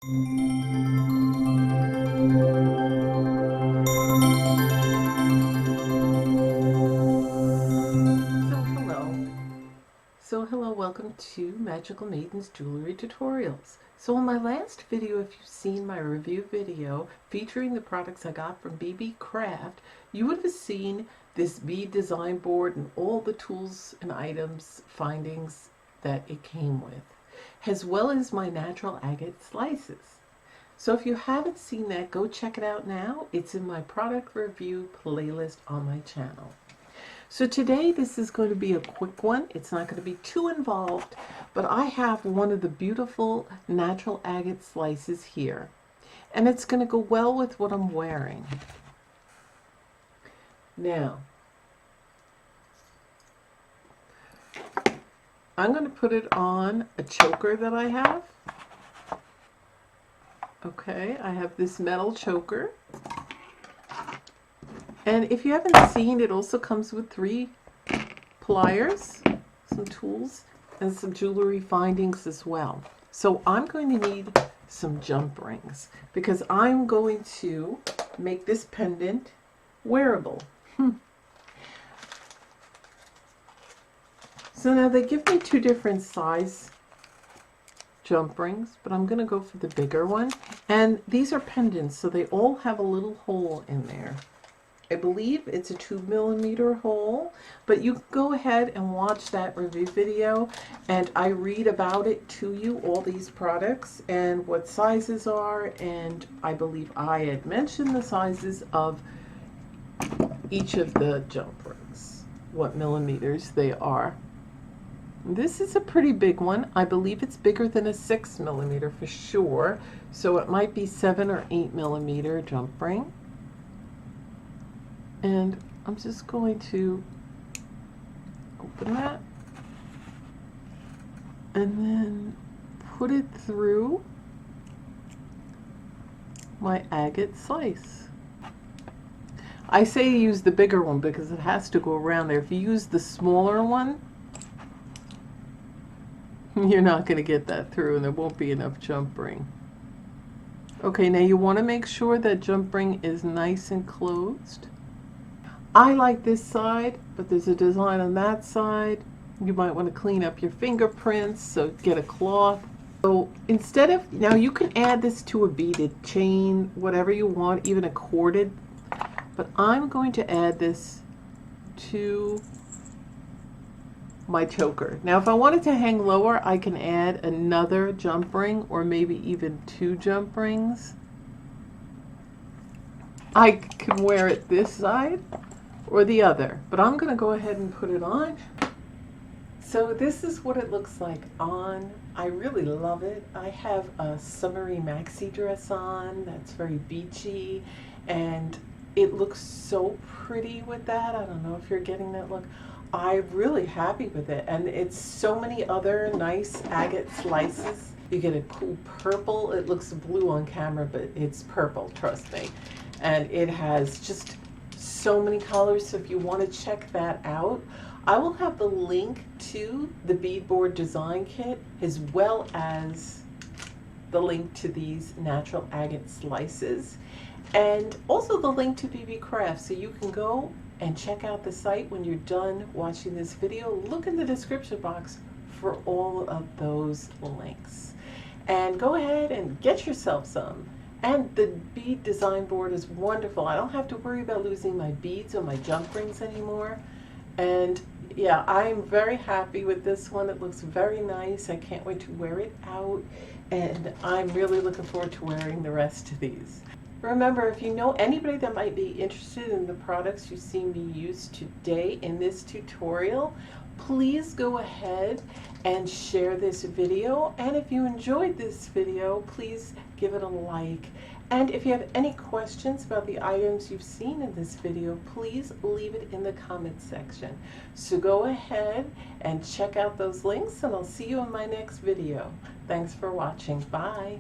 Hello, welcome to Magical Maidens Jewelry Tutorials. So in my last video, if you've seen my review video featuring the products I got from BB Craft, you would have seen this bead design board and all the tools and items findings that it came with, as well as my natural agate slices. So if you haven't seen that, go check it out now. It's in my product review playlist on my channel. So today this is going to be a quick one. It's not going to be too involved, but I have one of the beautiful natural agate slices here, and it's going to go well with what I'm wearing. Now, I'm going to put it on a choker that I have. Okay, I have this metal choker. And if you haven't seen, it also comes with 3 pliers, some tools, and some jewelry findings as well. So I'm going to need some jump rings because I'm going to make this pendant wearable. So now they give me 2 different size jump rings, but I'm going to go for the bigger one. And these are pendants, so they all have a little hole in there. I believe it's a 2mm hole, but you can go ahead and watch that review video and I read about it to you, all these products and what sizes are, and I believe I had mentioned the sizes of each of the jump rings, what millimeters they are. This is a pretty big one. I believe it's bigger than a 6mm for sure, so it might be 7 or 8mm jump ring. And I'm just going to open that and then put it through my agate slice. I say use the bigger one because it has to go around there. If you use the smaller one, you're not going to get that through and there won't be enough jump ring. Okay, now you want to make sure that jump ring is nice and closed. I like this side, but there's a design on that side. You might want to clean up your fingerprints, so get a cloth. So instead of, now you can add this to a beaded chain, whatever you want, even a corded, but I'm going to add this to my choker. Now if I wanted to hang lower, I can add another jump ring or maybe even 2 jump rings. I can wear it this side or the other, but I'm going to go ahead and put it on. So this is what it looks like on. I really love it. I have a summery maxi dress on that's very beachy, and it looks so pretty with that. I don't know if you're getting that look. I'm really happy with it, and it's so many other nice agate slices. You get a cool purple. It looks blue on camera, but it's purple, trust me. And it has just so many colors, so if you want to check that out, I will have the link to the beadboard design kit as well as the link to these natural agate slices and also the link to BB Craft, so you can go and check out the site when you're done watching this video. Look in the description box for all of those links and go ahead and get yourself some. And the bead design board is wonderful. I don't have to worry about losing my beads or my jump rings anymore. And yeah, I'm very happy with this one. It looks very nice. I can't wait to wear it out. And I'm really looking forward to wearing the rest of these. Remember, if you know anybody that might be interested in the products you see me use today in this tutorial, please go ahead and share this video. And if you enjoyed this video, please give it a like. And if you have any questions about the items you've seen in this video, please leave it in the comments section. So go ahead and check out those links, and I'll see you in my next video. Thanks for watching. Bye.